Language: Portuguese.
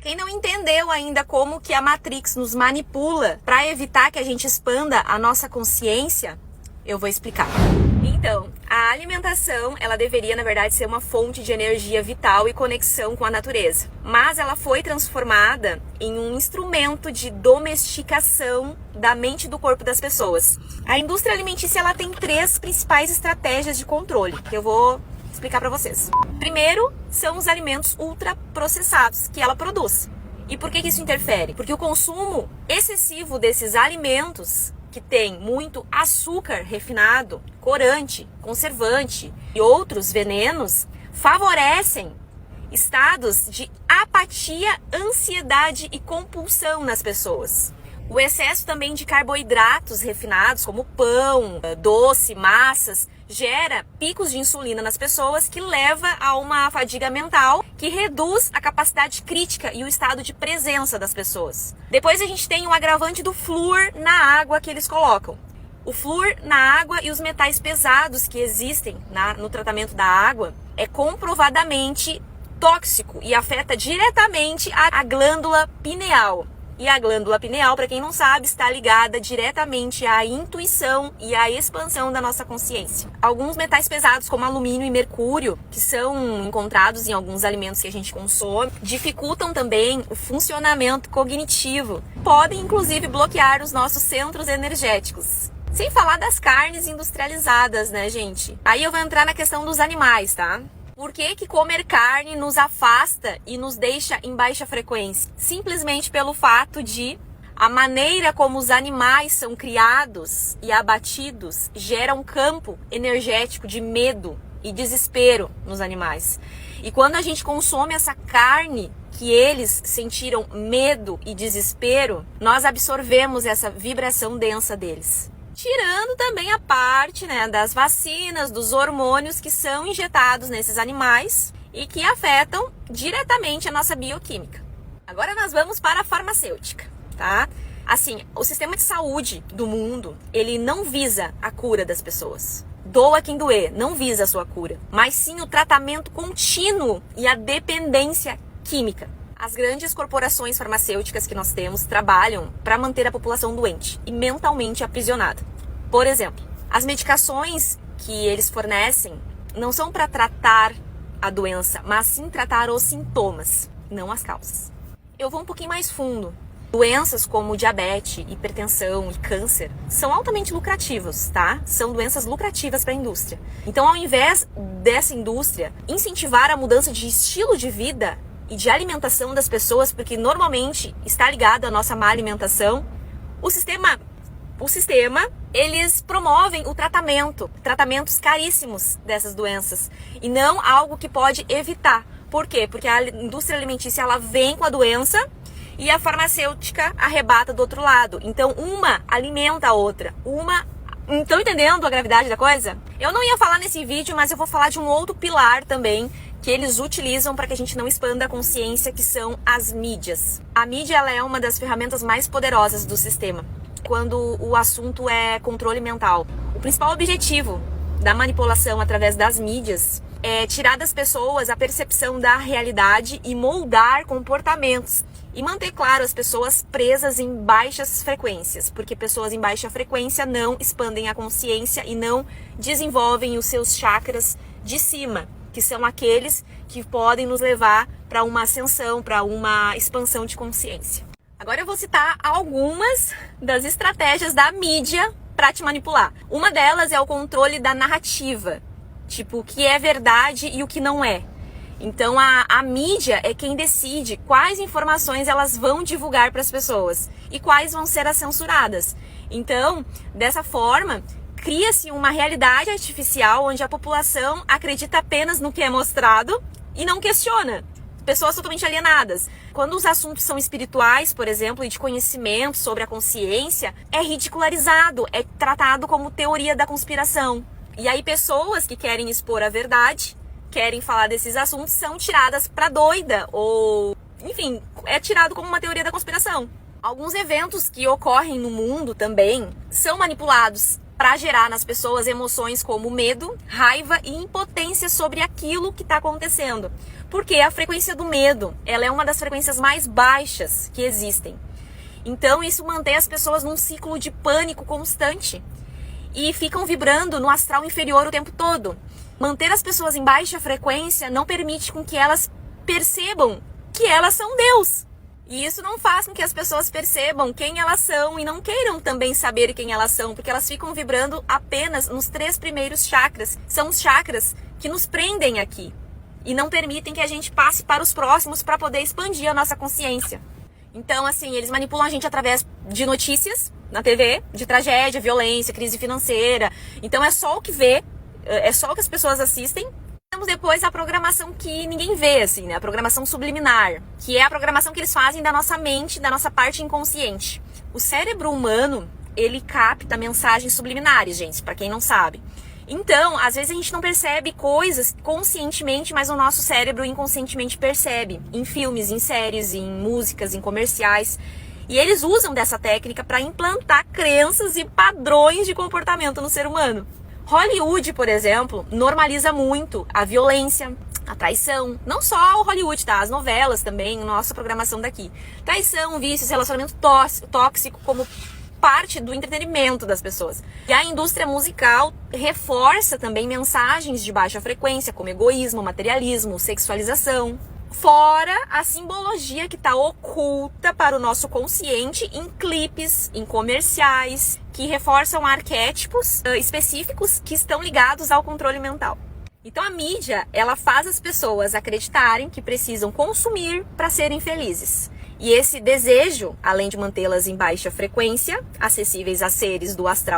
quem não entendeu ainda como que a Matrix nos manipula para evitar que a gente expanda a nossa consciência, eu vou explicar. Então, a alimentação, ela deveria, na verdade, ser uma fonte de energia vital e conexão com a natureza. Mas ela foi transformada em um instrumento de domesticação da mente e do corpo das pessoas. A indústria alimentícia, ela tem 3 principais estratégias de controle, que eu vou explicar para vocês. Primeiro, são os alimentos ultraprocessados que ela produz. E por que isso interfere? Porque o consumo excessivo desses alimentos que tem muito açúcar refinado, corante, conservante e outros venenos, favorecem estados de apatia, ansiedade e compulsão nas pessoas. O excesso também de carboidratos refinados, como pão, doce, massas, gera picos de insulina nas pessoas que leva a uma fadiga mental que reduz a capacidade crítica e o estado de presença das pessoas. Depois a gente tem o agravante do flúor na água que eles colocam. O flúor na água e os metais pesados que existem no tratamento da água é comprovadamente tóxico e afeta diretamente a glândula pineal. E a glândula pineal, para quem não sabe, está ligada diretamente à intuição e à expansão da nossa consciência. Alguns metais pesados, como alumínio e mercúrio, que são encontrados em alguns alimentos que a gente consome, dificultam também o funcionamento cognitivo. Podem, inclusive, bloquear os nossos centros energéticos. Sem falar das carnes industrializadas, né, gente? Aí eu vou entrar na questão dos animais, tá? Por que comer carne nos afasta e nos deixa em baixa frequência? Simplesmente pelo fato de a maneira como os animais são criados e abatidos gera um campo energético de medo e desespero nos animais. E quando a gente consome essa carne que eles sentiram medo e desespero, nós absorvemos essa vibração densa deles. Tirando também a parte, né, das vacinas, dos hormônios que são injetados nesses animais e que afetam diretamente a nossa bioquímica. Agora nós vamos para a farmacêutica, tá? Assim, o sistema de saúde do mundo, ele não visa a cura das pessoas. Doa quem doer, não visa a sua cura, mas sim o tratamento contínuo e a dependência química. As grandes corporações farmacêuticas que nós temos trabalham para manter a população doente e mentalmente aprisionada. Por exemplo, as medicações que eles fornecem não são para tratar a doença, mas sim tratar os sintomas, não as causas. Eu vou um pouquinho mais fundo. Doenças como diabetes, hipertensão e câncer são altamente lucrativas, tá? São doenças lucrativas para a indústria. Então, ao invés dessa indústria incentivar a mudança de estilo de vida e de alimentação das pessoas, porque normalmente está ligado à nossa má alimentação, o sistema, eles promovem o tratamentos caríssimos dessas doenças, e não algo que pode evitar. Por quê? Porque a indústria alimentícia, ela vem com a doença e a farmacêutica arrebata do outro lado. Então, uma alimenta a outra. Estão entendendo a gravidade da coisa? Eu não ia falar nesse vídeo, mas eu vou falar de um outro pilar também, que eles utilizam para que a gente não expanda a consciência, que são as mídias. A mídia, ela é uma das ferramentas mais poderosas do sistema, quando o assunto é controle mental. O principal objetivo da manipulação através das mídias é tirar das pessoas a percepção da realidade e moldar comportamentos. E manter, claro, as pessoas presas em baixas frequências, porque pessoas em baixa frequência não expandem a consciência e não desenvolvem os seus chakras de cima, que são aqueles que podem nos levar para uma ascensão, para uma expansão de consciência. Agora eu vou citar algumas das estratégias da mídia para te manipular. Uma delas é o controle da narrativa, tipo o que é verdade e o que não é. Então a mídia é quem decide quais informações elas vão divulgar para as pessoas e quais vão ser as censuradas. Então, dessa forma, cria-se uma realidade artificial onde a população acredita apenas no que é mostrado e não questiona. Pessoas totalmente alienadas. Quando os assuntos são espirituais, por exemplo, e de conhecimento sobre a consciência, é ridicularizado, é tratado como teoria da conspiração. E aí pessoas que querem expor a verdade, querem falar desses assuntos, são tiradas pra doida ou, enfim, é tirado como uma teoria da conspiração. Alguns eventos que ocorrem no mundo também são manipulados para gerar nas pessoas emoções como medo, raiva e impotência sobre aquilo que está acontecendo. Porque a frequência do medo, ela é uma das frequências mais baixas que existem. Então isso mantém as pessoas num ciclo de pânico constante e ficam vibrando no astral inferior o tempo todo. Manter as pessoas em baixa frequência não permite com que elas percebam que elas são Deus. E isso não faz com que as pessoas percebam quem elas são e não queiram também saber quem elas são, porque elas ficam vibrando apenas nos 3 primeiros chakras. São os chakras que nos prendem aqui e não permitem que a gente passe para os próximos para poder expandir a nossa consciência. Então, assim, eles manipulam a gente através de notícias na TV, de tragédia, violência, crise financeira. Então é só o que vê, é só o que as pessoas assistem. Temos depois a programação que ninguém vê, assim, né? A programação subliminar, que é a programação que eles fazem da nossa mente, da nossa parte inconsciente. O cérebro humano, ele capta mensagens subliminares, gente, para quem não sabe. Então, às vezes a gente não percebe coisas conscientemente, mas o nosso cérebro inconscientemente percebe. Em filmes, em séries, em músicas, em comerciais. E eles usam dessa técnica para implantar crenças e padrões de comportamento no ser humano. Hollywood, por exemplo, normaliza muito a violência, a traição. Não só o Hollywood, tá? As novelas também, nossa programação daqui. Traição, vícios, relacionamento tóxico como parte do entretenimento das pessoas. E a indústria musical reforça também mensagens de baixa frequência, como egoísmo, materialismo, sexualização. Fora a simbologia que está oculta para o nosso consciente em clipes, em comerciais, que reforçam arquétipos específicos que estão ligados ao controle mental. Então a mídia, ela faz as pessoas acreditarem que precisam consumir para serem felizes. E esse desejo, além de mantê-las em baixa frequência, acessíveis a seres do astral